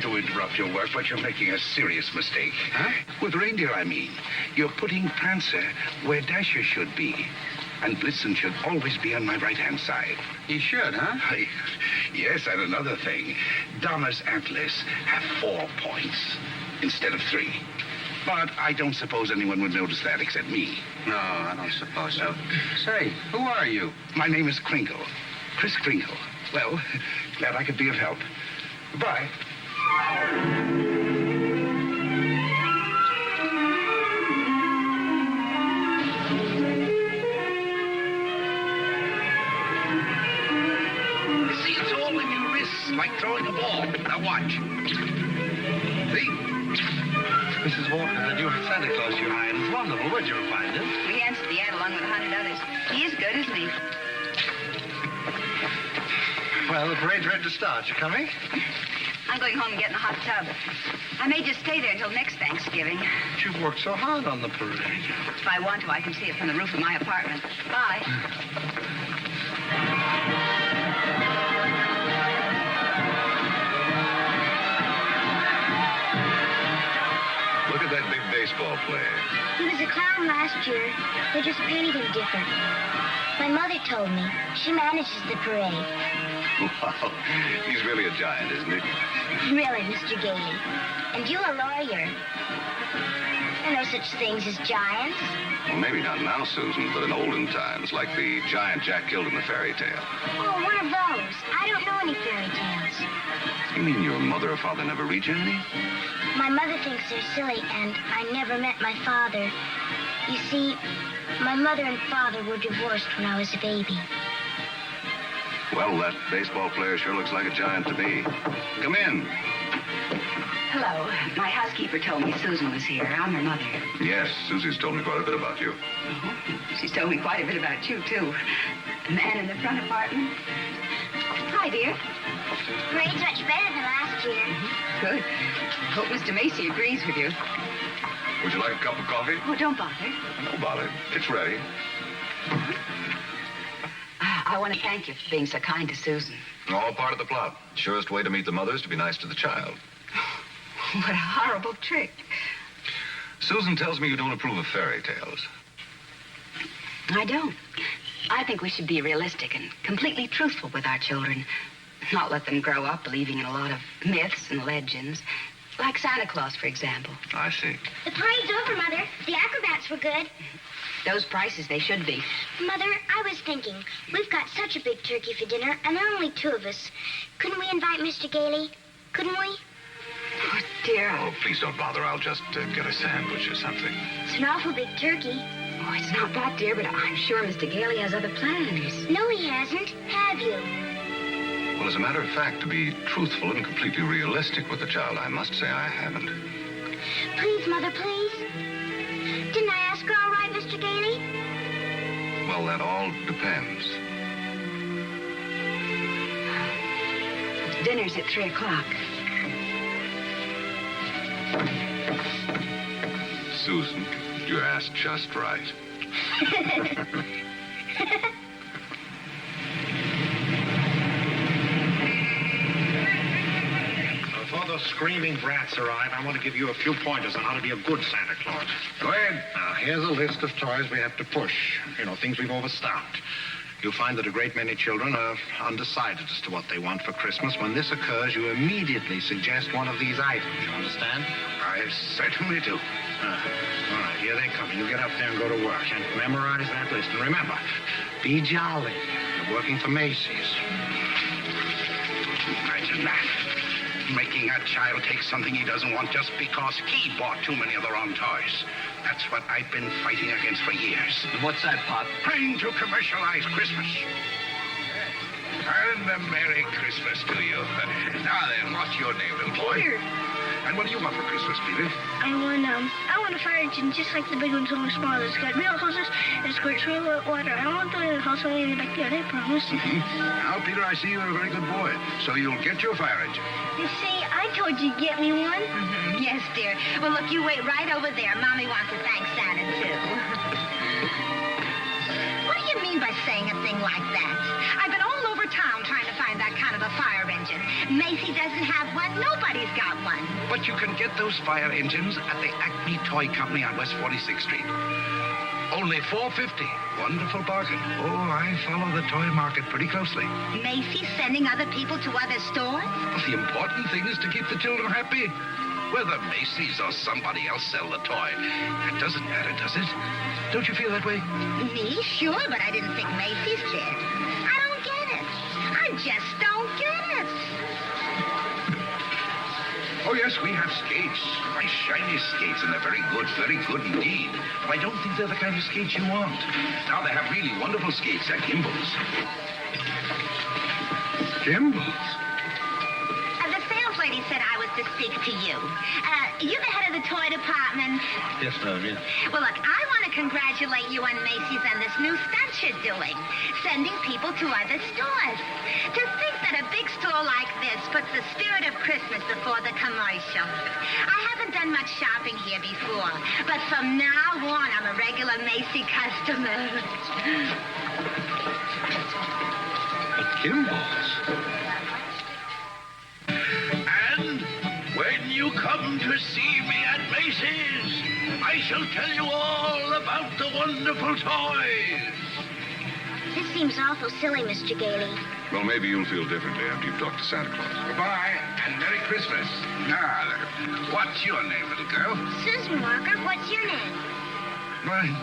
to interrupt your work, but you're making a serious mistake. Huh? With reindeer, I mean. You're putting Prancer where Dasher should be. And Blitzen should always be on my right-hand side. He should, huh? Yes, and another thing. Donna's antlers have 4 points instead of 3. But I don't suppose anyone would notice that except me. No, I don't suppose so. Say, who are you? My name is Kringle. Kris Kringle. Well, glad I could be of help. Goodbye. See, it's all in your wrists, like throwing a ball. Now watch. See? Mrs. Walker, the new Santa Claus you hired is wonderful. Where'd you find him? We answered the ad along with 100 others. He is good, isn't he? Well, the parade's ready to start. You coming? I'm going home and getting a hot tub. I may just stay there until next Thanksgiving. But you've worked so hard on the parade. If I want to, I can see it from the roof of my apartment. Bye. Look at that big baseball player. He was a clown last year. They just painted him different. My mother told me. She manages the parade. Wow. He's really a giant, isn't he? Really, Mr. Gailey. And you a lawyer. There are no such things as giants. Well, maybe not now, Susan, but in olden times, like the giant Jack killed in the fairy tale. Oh, one of those. I don't know any fairy tales. You mean your mother or father never read you any? My mother thinks they're silly, and I never met my father. You see, my mother and father were divorced when I was a baby. Well, that baseball player sure looks like a giant to me. Come in. Hello. My housekeeper told me Susan was here. I'm her mother. Yes, Susie's told me quite a bit about you. She's told me quite a bit about you, too. The man in the front apartment. Hi, dear. Parade's much better than last year. Good. Hope Mr. Macy agrees with you. Would you like a cup of coffee? Oh, don't bother. No bother. It's ready. I want to thank you for being so kind to Susan. All part of the plot. Surest way to meet the mother is to be nice to the child. What a horrible trick. Susan tells me you don't approve of fairy tales. I don't. I think we should be realistic and completely truthful with our children. Not let them grow up believing in a lot of myths and legends. Like Santa Claus, for example. I see. The parade's over, Mother. The acrobats were good. Those prices, they should be. Mother, I was thinking, we've got such a big turkey for dinner, and there are only 2 of us. Couldn't we invite Mr. Gailey? Couldn't we? Oh, dear. Oh, please don't bother. I'll just get a sandwich or something. It's an awful big turkey. Oh, it's not that, dear, but I'm sure Mr. Gailey has other plans. No, he hasn't. Have you? Well, as a matter of fact, to be truthful and completely realistic with the child, I must say I haven't. Please, Mother, please. Didn't I ask her all right, Mr. Gailey? Well, that all depends. Dinner's at 3 o'clock. Susan, you asked just right. Before those screaming brats arrive, I want to give you a few pointers on how to be a good Santa Claus. Go ahead. Now, here's a list of toys we have to push. You know, things we've overstocked. You'll find that a great many children are undecided as to what they want for Christmas. When this occurs, you immediately suggest one of these items. You understand? I certainly do. All right, here they come. You get up there and go to work. And memorize that list. And remember, be jolly. You're working for Macy's. Imagine that. Making a child take something he doesn't want just because he bought too many of the wrong toys. That's what I've been fighting against for years. What's that, Pop? Trying to commercialize Christmas. And a Merry Christmas to you. Now then, what's your name, little boy? Peter. And what do you want for Christmas, Peter? I want a fire engine just like the big ones, only smaller. It's got real hoses and squirts real water. I don't want the house on the backyard, I promise. Now, Peter, I see you're a very good boy. So you'll get your fire engine. You see, I told you to get me one. Yes, dear. Well, look, you wait right over there. Mommy wants to thank Santa, too. What do you mean by saying a thing like that? I've been all over town trying to find that kind of a fire engine. Macy doesn't have one. Nobody's got one. But you can get those fire engines at the Acme Toy Company on West 46th Street. Only $4.50. Wonderful bargain. Oh, I follow the toy market pretty closely. Macy's sending other people to other stores? The important thing is to keep the children happy. Whether Macy's or somebody else sell the toy, it doesn't matter, does it? Don't you feel that way? Me? Sure, but I didn't think Macy's did. I don't get it. I just don't get it. Oh, yes, we have skates. Nice, shiny skates, and they're very good indeed. But I don't think they're the kind of skates you want. Now, they have really wonderful skates at Kimball's. Kimball's? The sales lady said I was to speak to you. You're the head of the toy department. Yes, ma'am, yes. Well, look, I want to congratulate you on Macy's and this new stunt you're doing, sending people to other stores. To think that a big store like this puts the spirit of Christmas before the commercial. I haven't done much shopping here before, but from now on, I'm a regular Macy customer. At Kimball's? And when you come to see me at Macy's, I shall tell you all about the wonderful toys. This seems awful silly, Mr. Gailey. Well, maybe you'll feel differently after you've talked to Santa Claus. Goodbye, and Merry Christmas. Now, what's your name, little girl? Susan Walker, what's your name? Mine,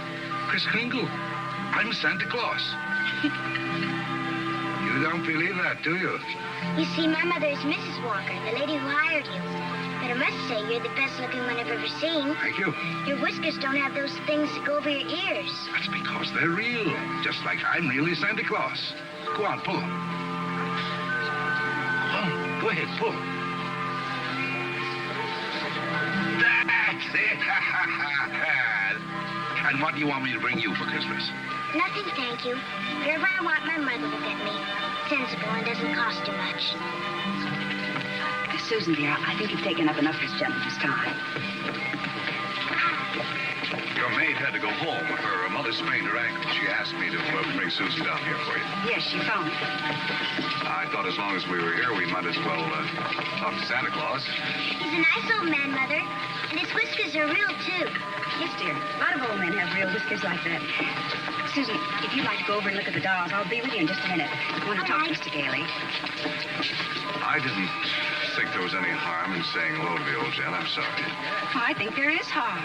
Kris Kringle. I'm Santa Claus. You don't believe that, do you? You see, my mother is Mrs. Walker, the lady who hired you. But I must say, you're the best-looking one I've ever seen. Thank you. Your whiskers don't have those things that go over your ears. That's because they're real. Just like I'm really Santa Claus. Go on, pull them. Oh, go ahead, pull. That's it. And what do you want me to bring you for Christmas? Nothing, thank you. Whatever I want, my mother will get me. Sensible and doesn't cost too much. Susan, dear, I think you've taken up enough of this gentleman's time. Your maid had to go home. Her mother sprained her ankle. She asked me to bring Susan down here for you. Yes, she phoned. I thought as long as we were here, we might as well talk to Santa Claus. He's a nice old man, Mother. And his whiskers are real, too. Yes, dear. A lot of old men have real whiskers like that. Susan, if you'd like to go over and look at the dolls, I'll be with you in just a minute. I want to talk to Mr. Gailey. I didn't think there was any harm in saying hello to the old gent. I'm sorry. I think there is harm.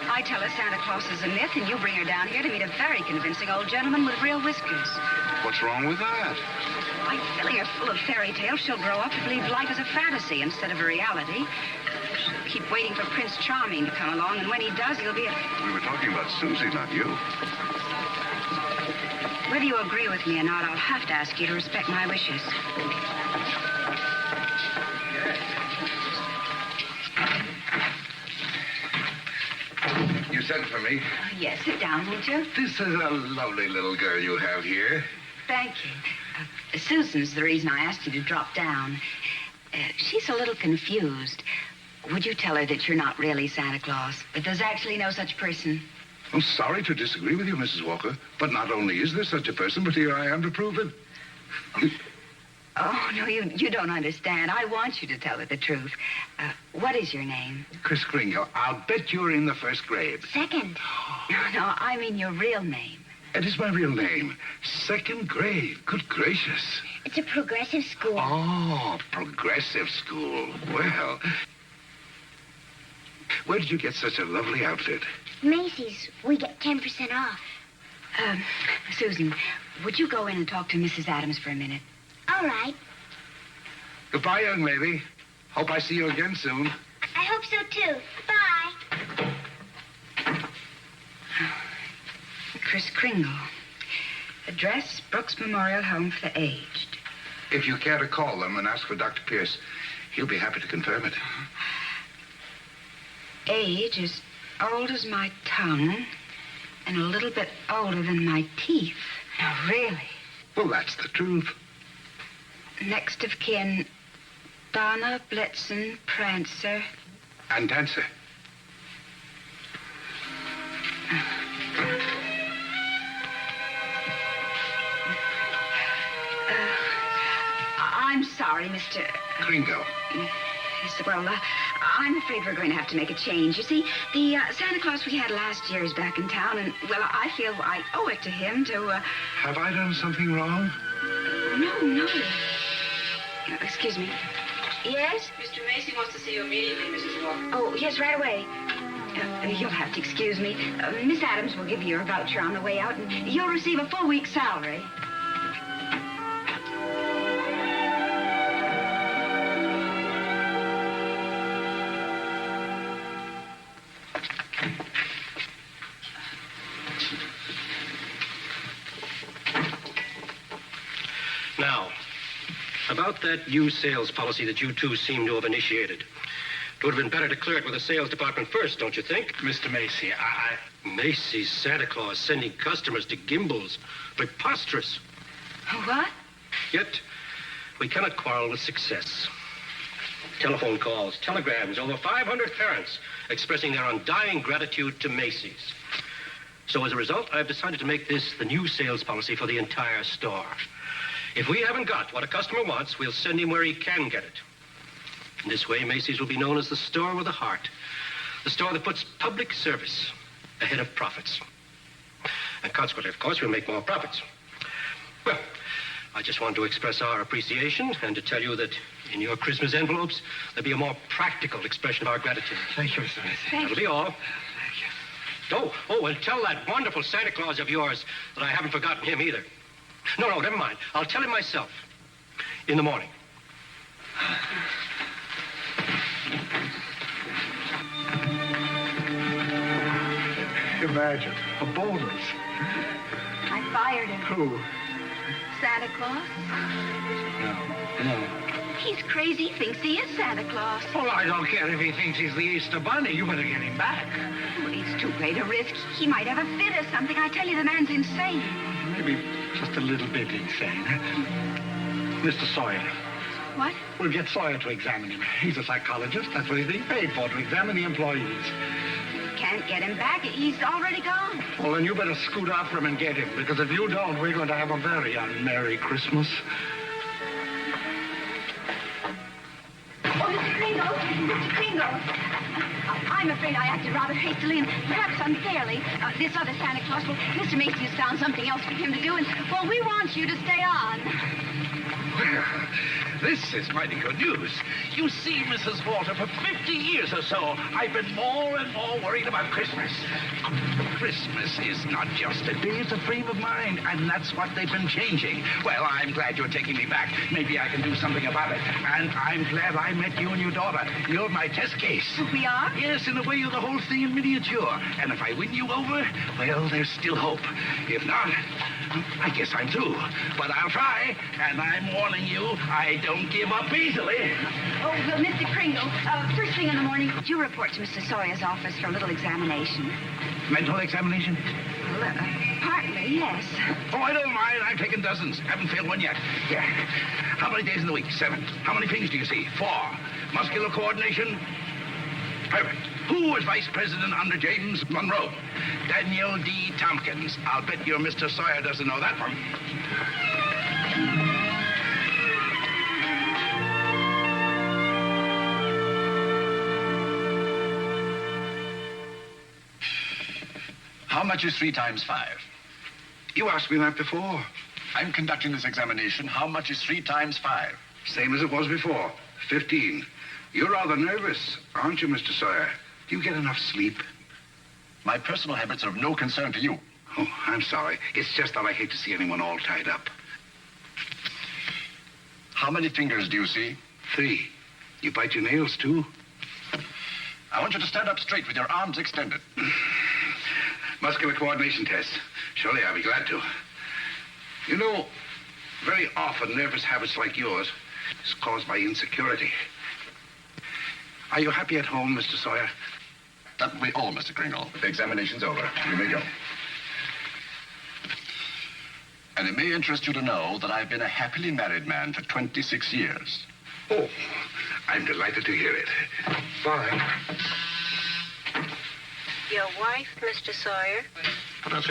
I tell her Santa Claus is a myth, and you bring her down here to meet a very convincing old gentleman with real whiskers. What's wrong with that? By filling her full of fairy tales, she'll grow up to believe life is a fantasy instead of a reality. She'll keep waiting for Prince Charming to come along, and when he does, he'll be a... We were talking about Susie, not you. Whether you agree with me or not, I'll have to ask you to respect my wishes. You sent for me. Yes, sit down, won't you? This is a lovely little girl you have here. Thank you. Susan's the reason I asked you to drop down. She's a little confused. Would you tell her that you're not really Santa Claus, that there's actually no such person? I'm sorry to disagree with you, Mrs. Walker, but not only is there such a person, but here I am to prove it. Oh, no, you don't understand. I want you to tell her the truth. What is your name? Kris Kringle, I'll bet you're in the first grade. Second. No, I mean your real name. It is my real name. Second grade. Good gracious. It's a progressive school. Oh, progressive school. Well, where did you get such a lovely outfit? Macy's. We get 10% off. Susan, would you go in and talk to Mrs. Adams for a minute? All right. Goodbye, young lady. Hope I see you again soon. I hope so, too. Bye. Kris Kringle. Address, Brooks Memorial Home for the Aged. If you care to call them and ask for Dr. Pierce, he'll be happy to confirm it. Age as old as my tongue and a little bit older than my teeth. Now, really? Well, that's the truth. Next of kin, Donna, Blitzen, Prancer. And Dancer. I'm sorry, Mr. Kringle. Yes, well, I'm afraid we're going to have to make a change. You see, the Santa Claus we had last year is back in town, and, well, I feel I owe it to him to, Have I done something wrong? No. Excuse me. Yes? Mr. Macy wants to see you immediately, Mrs. Walker. Oh, yes, right away. You'll have to excuse me. Miss Adams will give you your voucher on the way out, and you'll receive a full week's salary. Now, about that new sales policy that you two seem to have initiated. It would have been better to clear it with the sales department first, don't you think? Mr. Macy, Macy's Santa Claus sending customers to Gimbel's. Preposterous. What? Yet, we cannot quarrel with success. Telephone calls, telegrams, over 500 parents expressing their undying gratitude to Macy's. So as a result, I've decided to make this the new sales policy for the entire store. If we haven't got what a customer wants, we'll send him where he can get it. In this way, Macy's will be known as the store with a heart. The store that puts public service ahead of profits. And consequently, of course, we'll make more profits. Well, I just want to express our appreciation and to tell you that in your Christmas envelopes, there'll be a more practical expression of our gratitude. Thank you, Mr. Macy. That'll be all. Oh, and tell that wonderful Santa Claus of yours that I haven't forgotten him either. No, never mind. I'll tell him myself. In the morning. Imagine, a bonus. I fired him. Who? Santa Claus? No. He's crazy. He thinks he is Santa Claus. Well, I don't care if he thinks he's the Easter Bunny. You better get him back. Well, it's too great a risk. He might have a fit or something. I tell you, the man's insane. Maybe just a little bit insane. Mr. Sawyer. What? We'll get Sawyer to examine him. He's a psychologist. That's what he's being paid for, to examine the employees. Can't get him back. He's already gone. Well, then you better scoot after him and get him, because if you don't, we're going to have a very unmerry Christmas. Oh, Mr. Kringle. I'm afraid I acted rather hastily and perhaps unfairly. This other Santa Claus, well, Mr. Macy has found something else for him to do, and, well, we want you to stay on. Well, this is mighty good news. You see, Mrs. Walter, for 50 years or so, I've been more and more worried about Christmas. Christmas is not just a day, it's a frame of mind, and that's what they've been changing. Well, I'm glad you're taking me back. Maybe I can do something about it. And I'm glad I met you and your daughter. You're my test case. We are? Yes, in a way, you're the whole thing in miniature. And if I win you over, well, there's still hope. If not, I guess I'm through. But I'll try, and I'm warning you, I don't give up easily. Oh, well, Mr. Kringle, first thing in the morning, you report to Mr. Sawyer's office for a little examination. Mental examination? Well, partly, yes. Oh, I don't mind. I've taken dozens. Haven't failed one yet. Yeah. How many days in the week? 7. How many things do you see? 4. Muscular coordination? Perfect. Who was vice president under James Monroe? Daniel D. Tompkins. I'll bet your Mr. Sawyer doesn't know that one. How much is 3 times 5? You asked me that before. I'm conducting this examination. How much is 3 times 5? Same as it was before. 15. You're rather nervous, aren't you, Mr. Sawyer? Do you get enough sleep? My personal habits are of no concern to you. Oh, I'm sorry. It's just that I hate to see anyone all tied up. How many fingers do you see? 3. You bite your nails, too? I want you to stand up straight with your arms extended. Muscular coordination test. Surely I'll be glad to. You know, very often nervous habits like yours is caused by insecurity. Are you happy at home, Mr. Sawyer? That will be all, Mr. Kringle. The examination's over. You may go. And it may interest you to know that I've been a happily married man for 26 years. Oh, I'm delighted to hear it. Bye. Your wife, Mr. Sawyer? What else?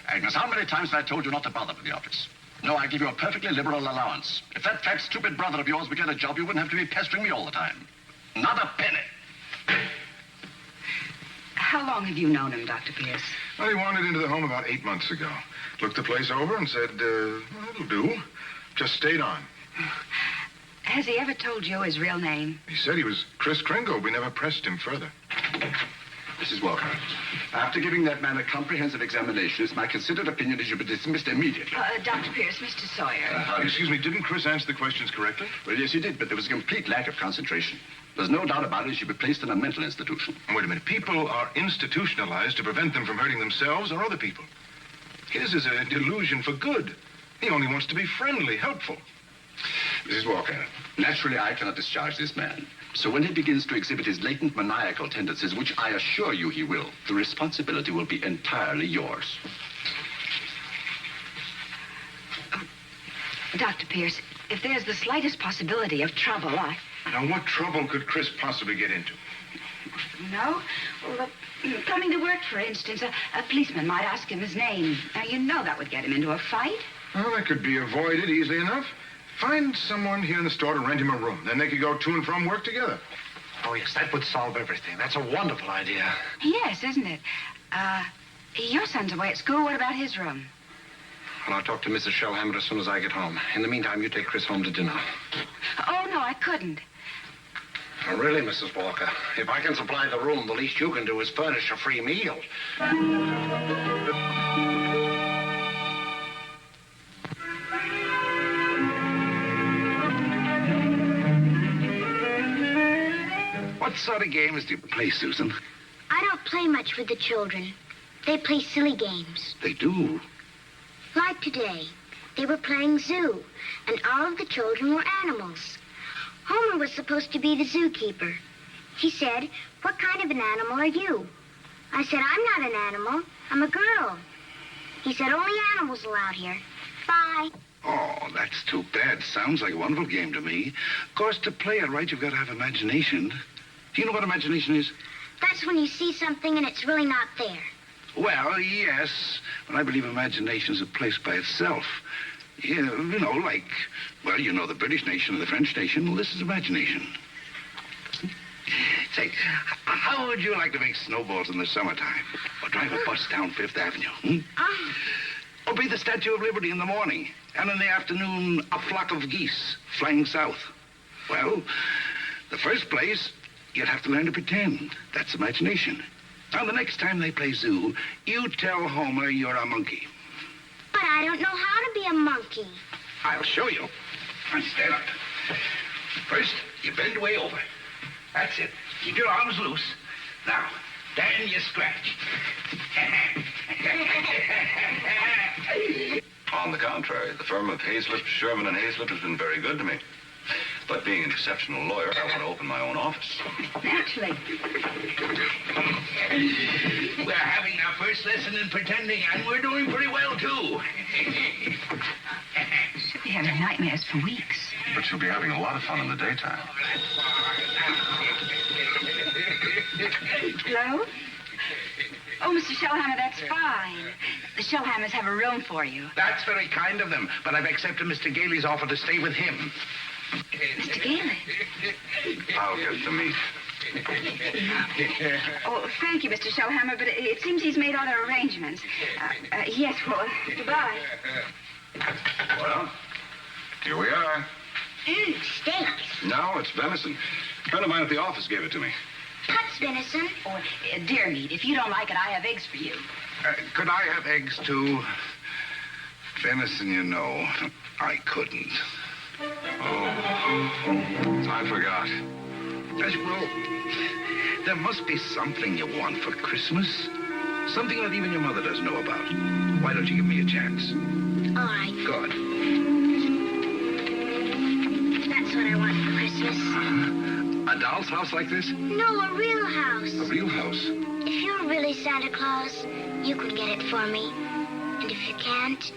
Agnes, how many times have I told you not to bother with the office? No, I give you a perfectly liberal allowance. If that fat, stupid brother of yours would get a job, you wouldn't have to be pestering me all the time. Not a penny. How long have you known him, Dr. Pierce? Well, he wandered into the home about 8 months ago. Looked the place over and said, well, it'll do. Just stayed on. Has he ever told you his real name? He said he was Kris Kringle. We never pressed him further. Mrs. Walker, after giving that man a comprehensive examination, it's my considered opinion he should be dismissed immediately. Dr. Pierce, Mr. Sawyer. Excuse me, didn't Kris answer the questions correctly? Well, yes, he did, but there was a complete lack of concentration. There's no doubt about it, he should be placed in a mental institution. Wait a minute. People are institutionalized to prevent them from hurting themselves or other people. His is a delusion for good. He only wants to be friendly, helpful. Mrs. Walker, naturally I cannot discharge this man. So when he begins to exhibit his latent maniacal tendencies, which I assure you he will, the responsibility will be entirely yours. Dr. Pierce, if there's the slightest possibility of trouble, Now, what trouble could Kris possibly get into? No? Well, coming to work, for instance, a policeman might ask him his name. Now, you know that would get him into a fight. Well, that could be avoided easily enough. Find someone here in the store to rent him a room. Then they could go to and from work together. Oh, yes, that would solve everything. That's a wonderful idea. Yes, isn't it? Your son's away at school. What about his room? Well, I'll talk to Mrs. Shellhammer as soon as I get home. In the meantime, you take Kris home to dinner. Oh, no, I couldn't. Oh, really, Mrs. Walker? If I can supply the room, the least you can do is furnish a free meal. What sort of games do you play, Susan? I don't play much with the children. They play silly games. They do. Like today, they were playing zoo, and all of the children were animals. Homer was supposed to be the zookeeper. He said, "What kind of an animal are you?" I said, "I'm not an animal. I'm a girl." He said, "Only animals allowed here. Bye." Oh, that's too bad. Sounds like a wonderful game to me. Of course, to play it right, you've got to have imagination. Do you know what imagination is? That's when you see something and it's really not there. Well, yes, but I believe imagination is a place by itself. Yeah, you know, like, well, you know the British nation and the French nation. Well, this is imagination. Say, how would you like to make snowballs in the summertime? Or drive a bus down Fifth Avenue? Or be the Statue of Liberty in the morning, and in the afternoon, a flock of geese flying south? Well, the first place, you'd have to learn to pretend. That's imagination. Now, the next time they play zoo, you tell Homer you're a monkey. But I don't know how to be a monkey. I'll show you. Now, stand up. First, you bend way over. That's it. Keep your arms loose. Now, then you scratch. On the contrary, the firm of Hazlip, Sherman, and Hazlip has been very good to me. But being an exceptional lawyer, I want to open my own office. Naturally. We're having our first lesson in pretending, and we're doing pretty well, too. Should be having nightmares for weeks. But you'll be having a lot of fun in the daytime. Hello? Oh, Mr. Shellhammer, that's fine. The Shellhammers have a room for you. That's very kind of them, but I've accepted Mr. Gailey's offer to stay with him. Mr. Gailey. I'll get the meat. Oh, thank you, Mr. Shellhammer, but it seems he's made other arrangements. Yes, well, goodbye. Well, here we are. Steak. No, it's venison. A friend of mine at the office gave it to me. What's venison? Oh, deer meat. If you don't like it, I have eggs for you. Could I have eggs, too? Venison, you know, I couldn't. Oh, I forgot. Well, there must be something you want for Christmas. Something that even your mother doesn't know about. Why don't you give me a chance? All right. Good. That's what I want for Christmas. A doll's house like this? No, a real house. A real house? If you're really Santa Claus, you could get it for me. And if you can't,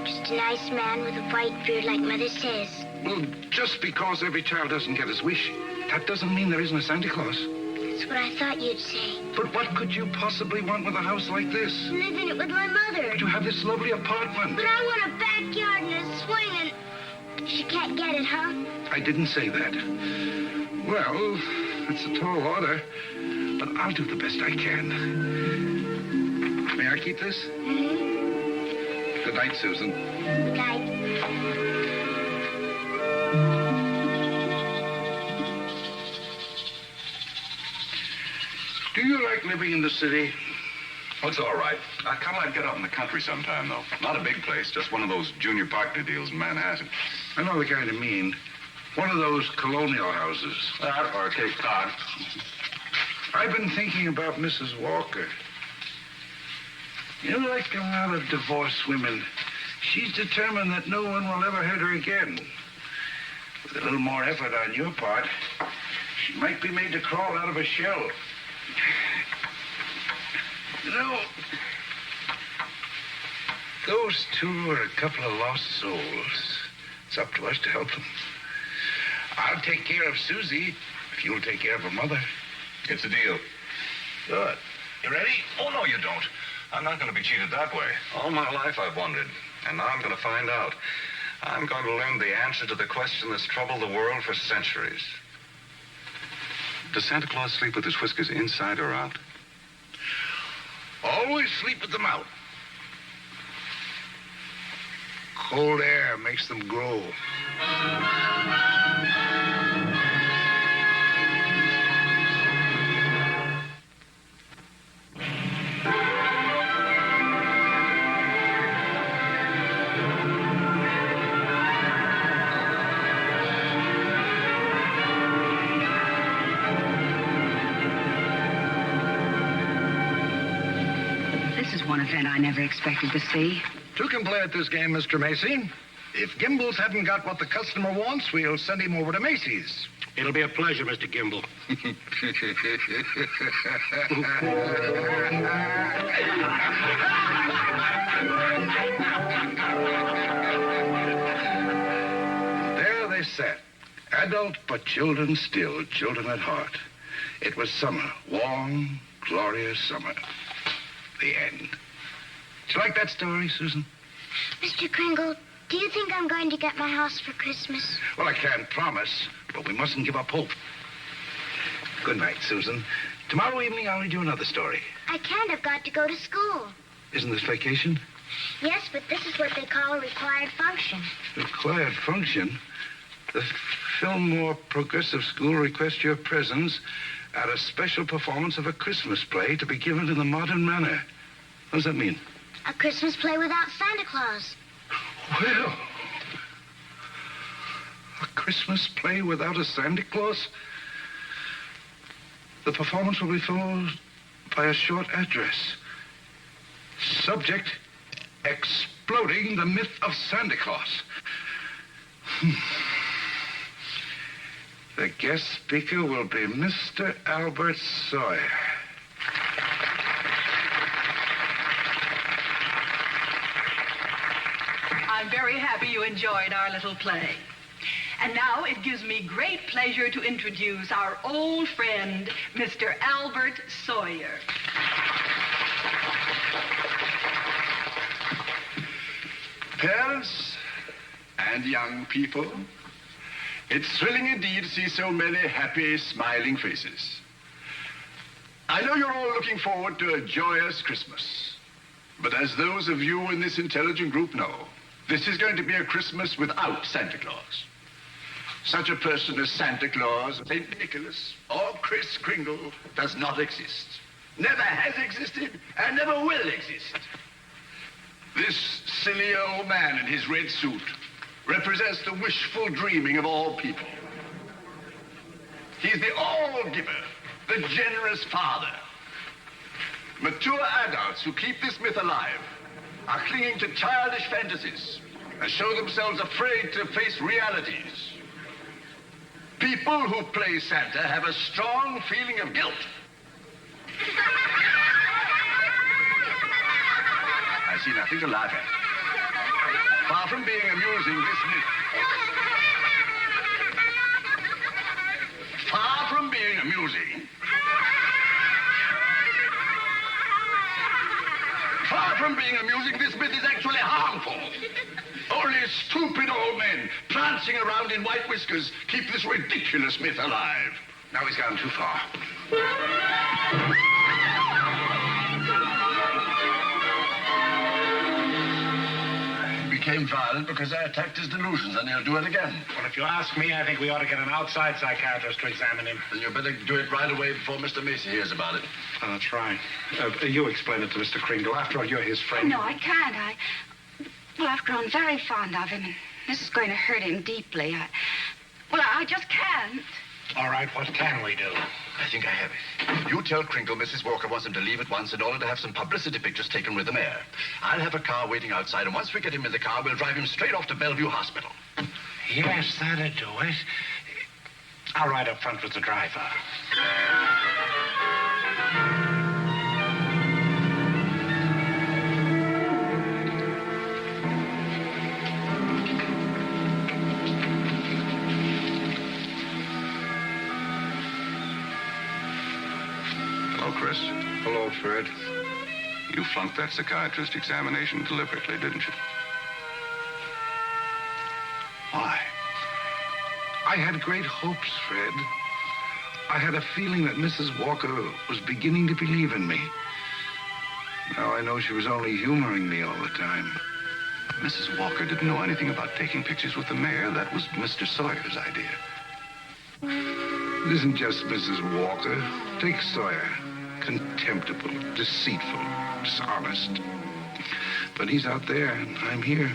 just a nice man with a white beard like Mother says. Well, just because every child doesn't get his wish, that doesn't mean there isn't a Santa Claus. That's That's what I thought you'd say. But what could you possibly want with a house like this? Live in it with my mother. You have this lovely apartment. But I want a backyard and a swing and... She can't get it, huh? I didn't say that. Well, it's a tall order, but I'll do the best I can. May I keep this? Mm-hmm. Good night, Susan. Good night. Do you like living in the city? Oh, it's all right. I kind of like to get out in the country sometime, though. Not a big place, just one of those junior partner deals in Manhattan. I know the kind you mean. One of those colonial houses. That or Cape Cod. I've been thinking about Mrs. Walker. You know, like a lot of divorced women, she's determined that no one will ever hurt her again. With a little more effort on your part, she might be made to crawl out of a shell. You know, those two are a couple of lost souls. It's up to us to help them. I'll take care of Susie if you'll take care of her mother. It's a deal. Good. You ready? Oh, no, you don't. I'm not going to be cheated that way. All my life I've wondered, and now I'm going to find out. I'm going to learn the answer to the question that's troubled the world for centuries. Does Santa Claus sleep with his whiskers inside or out? Always sleep with them out. Cold air makes them grow. One event I never expected to see. Two can play at this game, Mr. Macy. If Gimbals hadn't got what the customer wants, we'll send him over to Macy's. It'll be a pleasure, Mr. Gimble. There they sat. Adult, but children still, children at heart. It was summer, warm, glorious summer. The end. Did you like that story, Susan? Mr. Kringle, do you think I'm going to get my house for Christmas? Well, I can't promise, but we mustn't give up hope. Good night, Susan. Tomorrow evening, I'll read you another story. I can't. I've got to go to school. Isn't this vacation? Yes, but this is what they call a required function. Required function? The Fillmore Progressive School requests your presence at a special performance of a Christmas play to be given in the modern manner. What does that mean? A Christmas play without Santa Claus. Well, a Christmas play without a Santa Claus? The performance will be followed by a short address. Subject, exploding the myth of Santa Claus. The guest speaker will be Mr. Albert Sawyer. I'm very happy you enjoyed our little play. And now it gives me great pleasure to introduce our old friend, Mr. Albert Sawyer. Parents and young people, it's thrilling indeed to see so many happy, smiling faces. I know you're all looking forward to a joyous Christmas. But as those of you in this intelligent group know, this is going to be a Christmas without Santa Claus. Such a person as Santa Claus, St. Nicholas, or Kris Kringle does not exist. Never has existed and never will exist. This silly old man in his red suit represents the wishful dreaming of all people. He's the all-giver, the generous father. Mature adults who keep this myth alive are clinging to childish fantasies and show themselves afraid to face realities. People who play Santa have a strong feeling of guilt. I see nothing to laugh at. Far from being amusing, this myth... Far from being amusing, Far from being amusing, this myth is actually harmful. Only stupid old men prancing around in white whiskers keep this ridiculous myth alive. Now he's gone too far. He became violent because I attacked his delusions, and he'll do it again. Well, if you ask me, I think we ought to get an outside psychiatrist to examine him. Then you better do it right away before Mr. Macy hears about it. Oh, that's right. You explain it to Mr. Kringle. After all, you're his friend. No, I can't. Well, I've grown very fond of him, and this is going to hurt him deeply. I just can't. All right, what can we do? I think I have it. You tell Kringle Mrs. Walker wants him to leave at once in order to have some publicity pictures taken with the mayor. I'll have a car waiting outside, and once we get him in the car, we'll drive him straight off to Bellevue Hospital. Yes, that'll do it. I'll ride up front with the driver. Hello, Kris. Hello, Fred. You flunked that psychiatrist examination deliberately, didn't you? Why? I had great hopes, Fred. I had a feeling that Mrs. Walker was beginning to believe in me. Now I know she was only humoring me all the time. Mrs. Walker didn't know anything about taking pictures with the mayor. That was Mr. Sawyer's idea. It isn't just Mrs. Walker. Take Sawyer. Contemptible, deceitful, dishonest. But he's out there, and I'm here.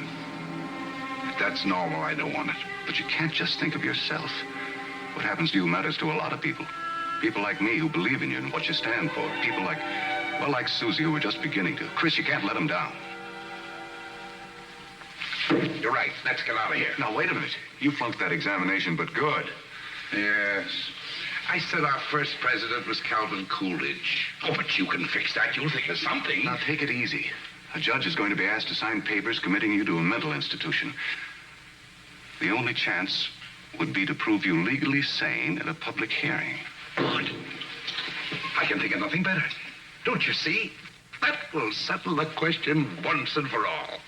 If that's normal, I don't want it. But you can't just think of yourself. What happens to you matters to a lot of people. People like me who believe in you and what you stand for. People like Susie who are just beginning to. Kris, you can't let them down. You're right. Let's get out of here. Now, wait a minute. You flunked that examination, but good. Yes. I said our first president was Calvin Coolidge. Oh, but you can fix that. You'll think of something. Now, take it easy. A judge is going to be asked to sign papers committing you to a mental institution. The only chance would be to prove you legally sane at a public hearing. Good. I can think of nothing better. Don't you see? That will settle the question once and for all.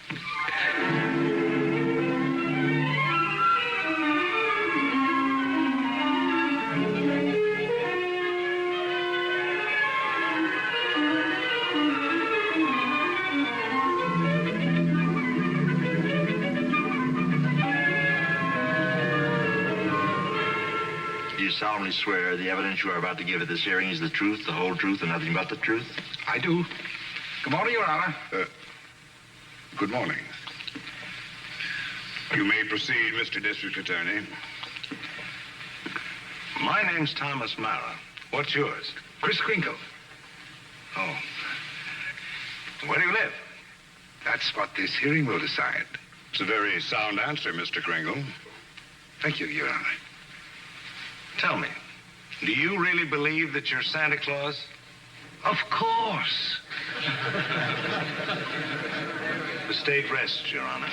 You solemnly swear the evidence you are about to give at this hearing is the truth, the whole truth, and nothing but the truth? I do. Good morning, Your Honor. Good morning. You may proceed, Mr. District Attorney. My name's Thomas Mara. What's yours? Kris Kringle. Oh. Where do you live? That's what this hearing will decide. It's a very sound answer, Mr. Kringle. Thank you, Your Honor. Tell me, do you really believe that you're Santa Claus? Of course. The state rests, Your Honor.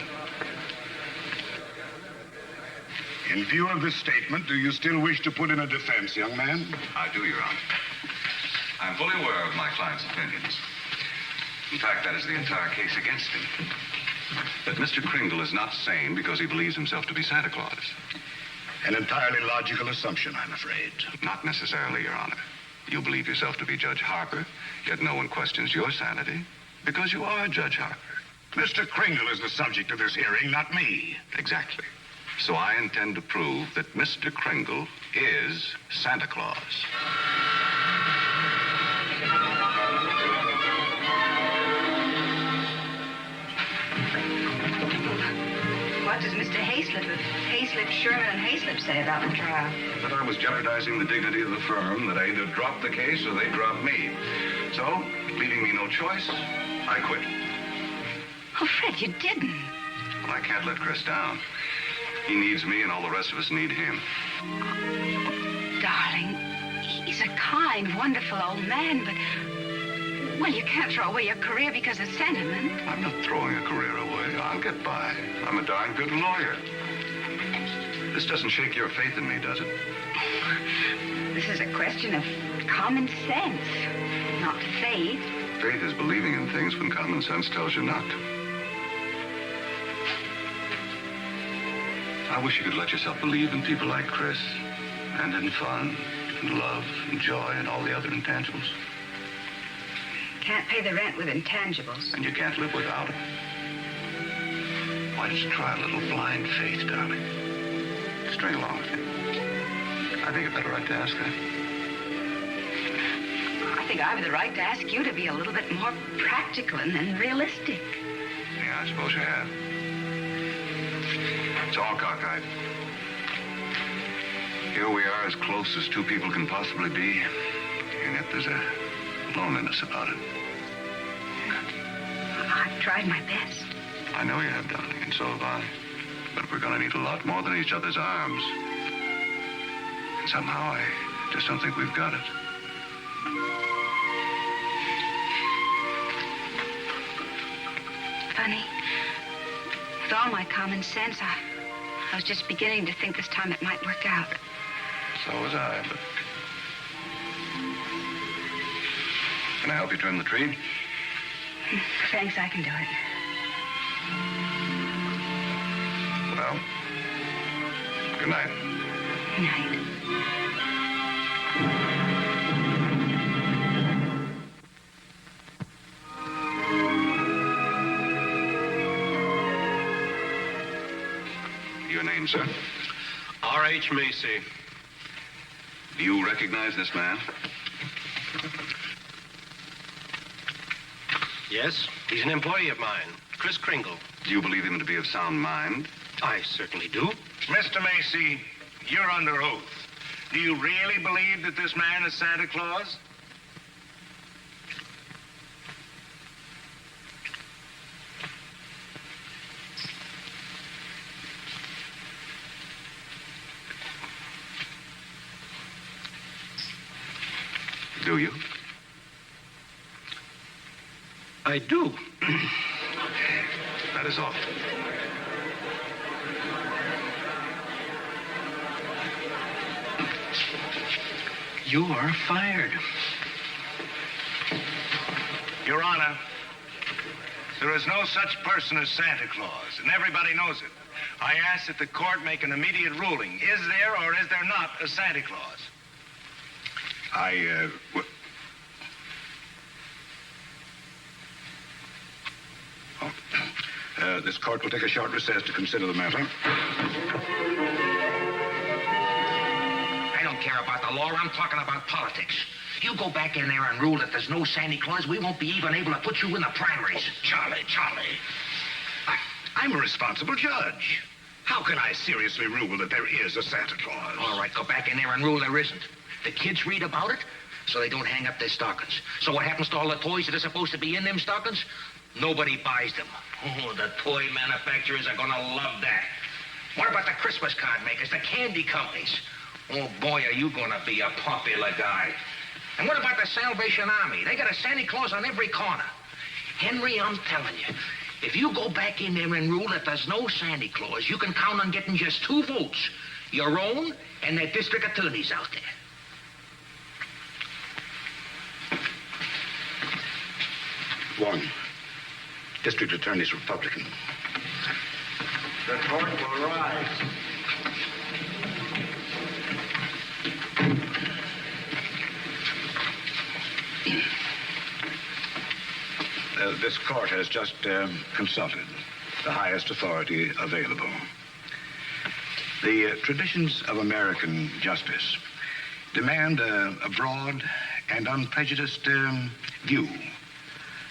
In view of this statement, do you still wish to put in a defense, young man? I do, Your Honor. I'm fully aware of my client's opinions. In fact, that is the entire case against him. That Mr. Kringle is not sane because he believes himself to be Santa Claus. An entirely logical assumption, I'm afraid. Not necessarily, Your Honor. You believe yourself to be Judge Harper, yet no one questions your sanity because you are Judge Harper. Mr. Kringle is the subject of this hearing, not me. Exactly. So I intend to prove that Mr. Kringle is Santa Claus. What does Mr. Hayslip, Sherman, and Hayslip say about the trial? That I was jeopardizing the dignity of the firm, that I either dropped the case or they dropped me. So, leaving me no choice, I quit. Oh, Fred, you didn't. Well, I can't let Kris down. He needs me, and all the rest of us need him. Darling, he's a kind, wonderful old man, but... Well, you can't throw away your career because of sentiment. I'm not throwing a career away. I'll get by. I'm a darn good lawyer. This doesn't shake your faith in me, does it? This is a question of common sense, not faith. Faith is believing in things when common sense tells you not to. I wish you could let yourself believe in people like Kris, and in fun, and love, and joy, and all the other intangibles. Can't pay the rent with intangibles. And you can't live without it. Why don't you try a little blind faith, darling? String along with me. I think I'd better right to ask that. I think I have the right to ask you to be a little bit more practical and realistic. Yeah, I suppose you have. It's all cockeyed. Here we are, as close as two people can possibly be, and yet there's a loneliness about it. I've tried my best. I know you have, darling, and so have I. But we're going to need a lot more than each other's arms. And somehow I just don't think we've got it. Funny. With all my common sense, I was just beginning to think this time it might work out. So was I, but... Can I help you trim the tree? Thanks, I can do it. Well, good night. Good night. Your name, sir? R.H. Macy. Do you recognize this man? Yes, he's an employee of mine, Kris Kringle. Do you believe him to be of sound mind? I certainly do. Mr. Macy, you're under oath. Do you really believe that this man is Santa Claus? Do you? I do. That is all. You are fired. Your Honor, there is no such person as Santa Claus, and everybody knows it. I ask that the court make an immediate ruling. Is there or is there not a Santa Claus? This court will take a short recess to consider the matter. I don't care about the law. I'm talking about politics. You go back in there and rule that there's no Santa Claus, we won't be even able to put you in the primaries. Charlie. I'm a responsible judge. How can I seriously rule that there is a Santa Claus? All right, go back in there and rule there isn't. The kids read about it, so they don't hang up their stockings. So what happens to all the toys that are supposed to be in them stockings? Nobody buys them. Oh, the toy manufacturers are gonna love that. What about the Christmas card makers, the candy companies? Oh, boy, are you gonna be a popular guy. And what about the Salvation Army? They got a Santa Claus on every corner. Henry, I'm telling you, if you go back in there and rule that there's no Santa Claus, you can count on getting just 2 votes. Your own and that district attorney's out there. One. District Attorney's Republican. The court will rise. This court has just consulted the highest authority available. The traditions of American justice demand a broad and unprejudiced view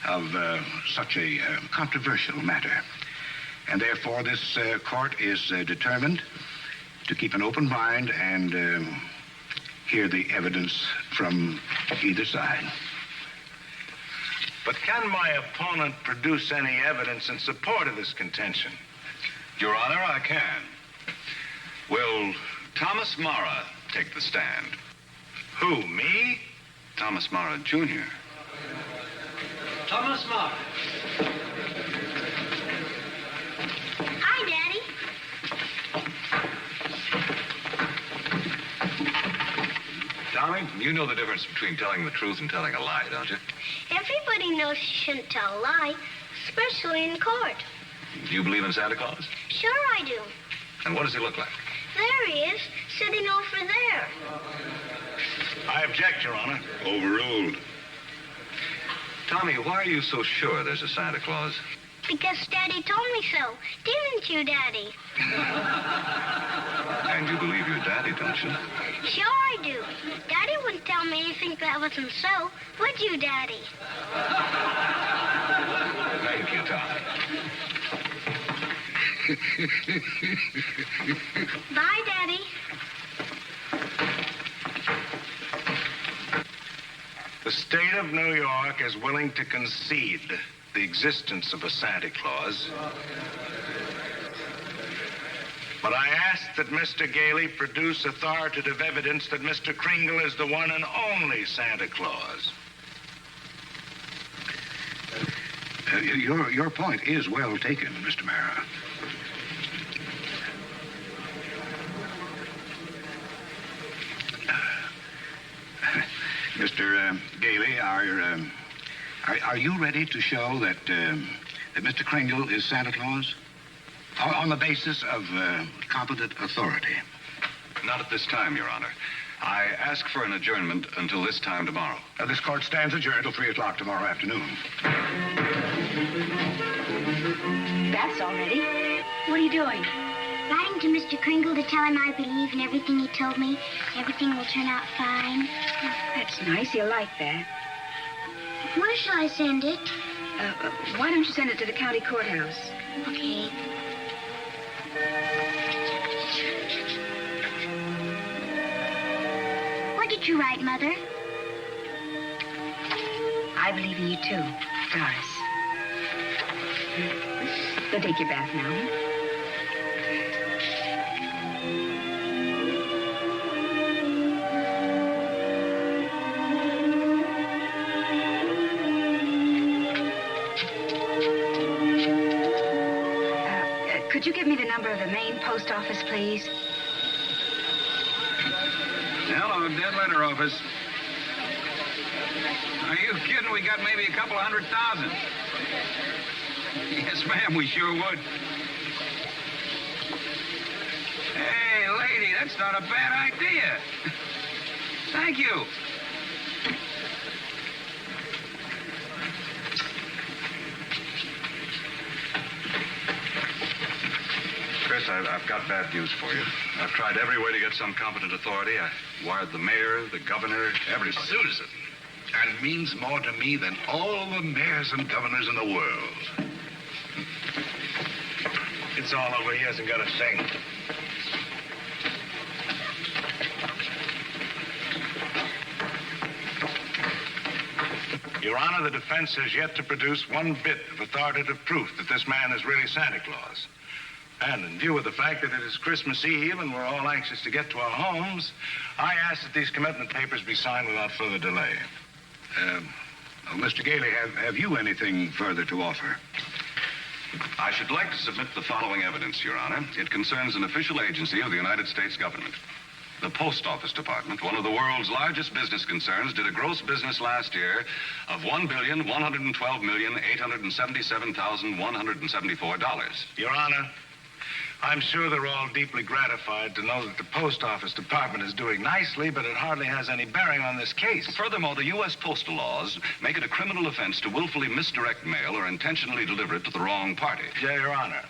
of such a controversial matter. And therefore, this court is determined to keep an open mind and hear the evidence from either side. But can my opponent produce any evidence in support of this contention? Your Honor, I can. Will Thomas Mara take the stand? Who, me? Thomas Mara, Jr. Thomas Mara. Hi, Daddy. Darling, you know the difference between telling the truth and telling a lie, don't you? If Everybody knows you shouldn't tell a lie, especially in court. Do you believe in Santa Claus? Sure I do. And what does he look like? There he is, sitting over there. I object, Your Honor. Overruled. Tommy, why are you so sure there's a Santa Claus? Because Daddy told me so. Didn't you, Daddy? And you believe your daddy, don't you? Sure I do. Daddy wouldn't tell me anything that wasn't so. Would you, Daddy? Thank you, Tommy. Bye, Daddy. The state of New York is willing to concede the existence of a Santa Claus. But I ask that Mr. Gailey produce authoritative evidence that Mr. Kringle is the one and only Santa Claus. Your point is well taken, Mr. Mara. Mr. Gailey, are you ready to show that Mr. Kringle is Santa Claus? On the basis of competent authority? Not at this time, Your Honor. I ask for an adjournment until this time tomorrow. This court stands adjourned till 3 o'clock tomorrow afternoon. That's all ready. What are you doing? Writing to Mr. Kringle to tell him I believe in everything he told me. Everything will turn out fine. That's nice. He'll like that. Where shall I send it? Why don't you send it to the county courthouse? Okay. What did you write, Mother? I believe in you, too, Doris. Go take your bath now. Could you give me the number of the main post office, please? Hello, dead letter office. Are you kidding? We got maybe a couple 100,000. Yes, ma'am, we sure would. Hey, lady, that's not a bad idea. Thank you. Chris, I've got bad news for you. I've tried every way to get some competent authority. I wired the mayor, the governor, everybody. Susan. And means more to me than all the mayors and governors in the world. It's all over. He hasn't got a thing. Your Honor, the defense has yet to produce one bit of authoritative proof that this man is really Santa Claus. And in view of the fact that it is Christmas Eve and we're all anxious to get to our homes, I ask that these commitment papers be signed without further delay. Mr. Gailey, have you anything further to offer? I should like to submit the following evidence, Your Honor. It concerns an official agency of the United States government. The Post Office Department, one of the world's largest business concerns, did a gross business last year of $1,112,877,174. Your Honor, I'm sure they're all deeply gratified to know that the Post Office Department is doing nicely, but it hardly has any bearing on this case. Furthermore, the U.S. postal laws make it a criminal offense to willfully misdirect mail or intentionally deliver it to the wrong party. Your Honor,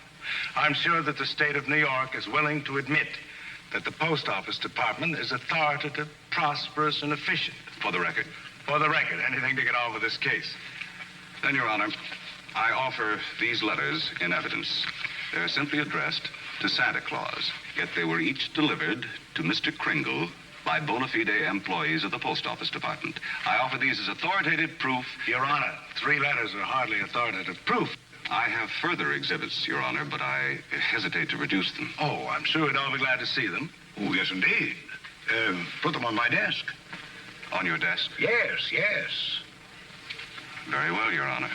I'm sure that the state of New York is willing to admit that the Post Office Department is authoritative, prosperous, and efficient. For the record? For the record. Anything to get on with this case. Then, Your Honor, I offer these letters in evidence. They're simply addressed to Santa Claus, yet they were each delivered to Mr. Kringle by bona fide employees of the Post Office Department. I offer these as authoritative proof. Your Honor, 3 letters are hardly authoritative proof. I have further exhibits, Your Honor, but I hesitate to produce them. Oh, I'm sure we'd all be glad to see them. Oh, yes, indeed. Put them on my desk. On your desk? Yes, yes. Very well, Your Honor.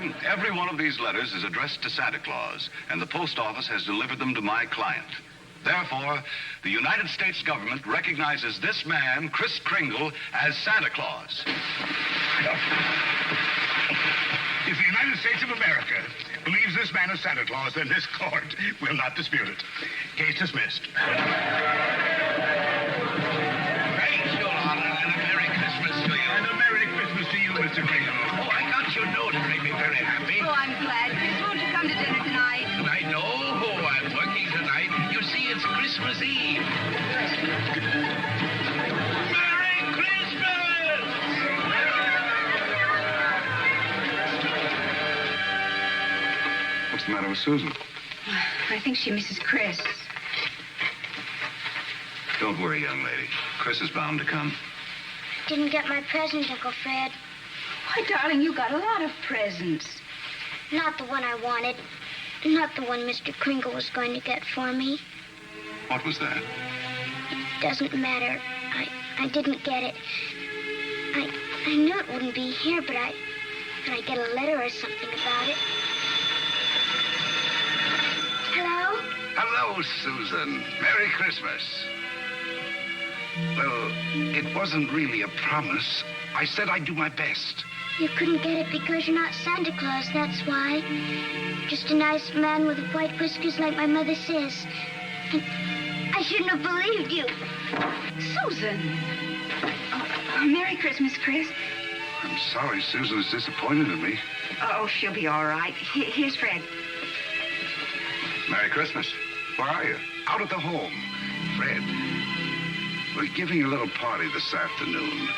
Susan, every one of these letters is addressed to Santa Claus, and the post office has delivered them to my client. Therefore, the United States government recognizes this man, Kris Kringle, as Santa Claus. If the United States of America believes this man is Santa Claus, then this court will not dispute it. Case dismissed. Thanks, Your Honor, and a Merry Christmas to you. And a Merry Christmas to you, Mr. Kringle. Oh, I got your note. It made me very happy. Oh, I'm glad. Chris, won't you come to dinner tonight? I know. I'm working tonight. You see, it's Christmas Eve. Merry Christmas! What's the matter with Susan? I think she misses Chris. Don't worry, young lady. Chris is bound to come. Didn't get my present, Uncle Fred. Why, darling, you got a lot of presents. Not the one I wanted. Not the one Mr. Kringle was going to get for me. What was that? It doesn't matter. I didn't get it. I knew it wouldn't be here, but could I get a letter or something about it? Hello? Hello, Susan. Merry Christmas. Well, it wasn't really a promise. I said I'd do my best. You couldn't get it because you're not Santa Claus, that's why. Just a nice man with white whiskers like my mother says. And I shouldn't have believed you. Susan. Oh, Merry Christmas, Chris. I'm sorry Susan is disappointed in me. Oh, she'll be all right. Here's Fred. Merry Christmas. Where are you? Out at the home. Fred, we're giving a little party this afternoon.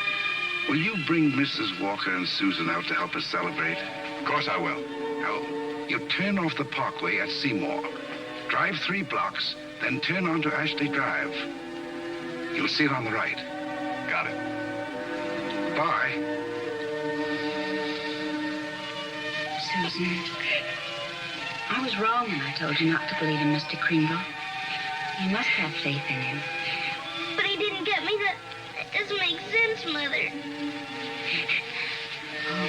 Will you bring Mrs. Walker and Susan out to help us celebrate? Of course I will. Now, you turn off the parkway at Seymour. Drive 3 blocks, then turn onto Ashley Drive. You'll see it on the right. Got it. Bye. Susan, I was wrong when I told you not to believe in Mr. Kringle. You must have faith in him. But he didn't get me. That doesn't make sense, Mother. Oh,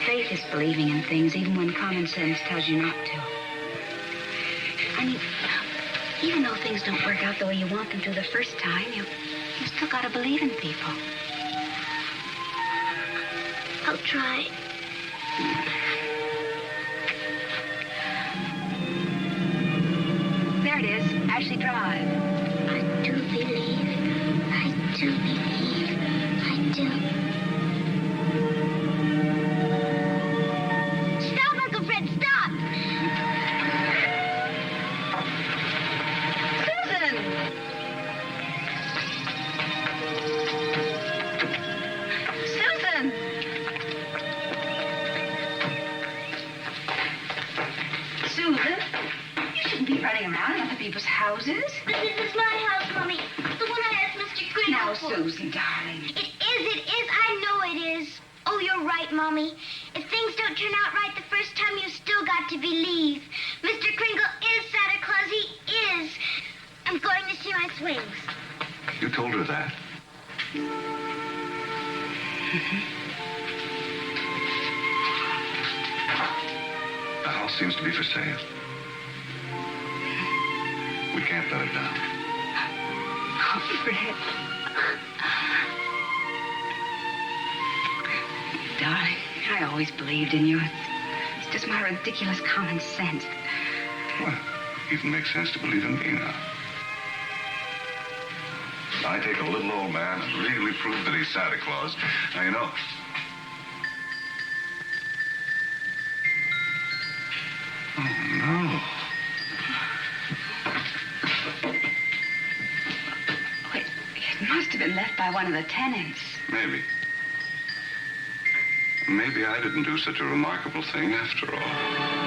faith is believing in things even when common sense tells you not to. I mean, even though things don't work out the way you want them to the first time, you still gotta believe in people. I'll try. There it is, Ashley Drive. I do believe. I do believe. I do. Stop, Uncle Fred, stop! Susan! Susan! Susan? You shouldn't be running around in other people's houses. But this is my house, Mommy. The one I asked Mr. Kringle Now, for. Susan, darling. It is. I know it is. Oh, you're right, Mommy. If things don't turn out right the first time, you've still got to believe. Mr. Kringle is Santa Claus. He is. I'm going to see my swings. You told her that? The house seems to be for sale. We can't let it down. Oh, Fred. Darling, I always believed in you. It's just my ridiculous common sense. Well, it even makes sense to believe in me now. I take a little old man and really prove that he's Santa Claus. Now, you know. Oh, no. Wait, it must have been left by one of the tenants. Maybe. Maybe I didn't do such a remarkable thing after all.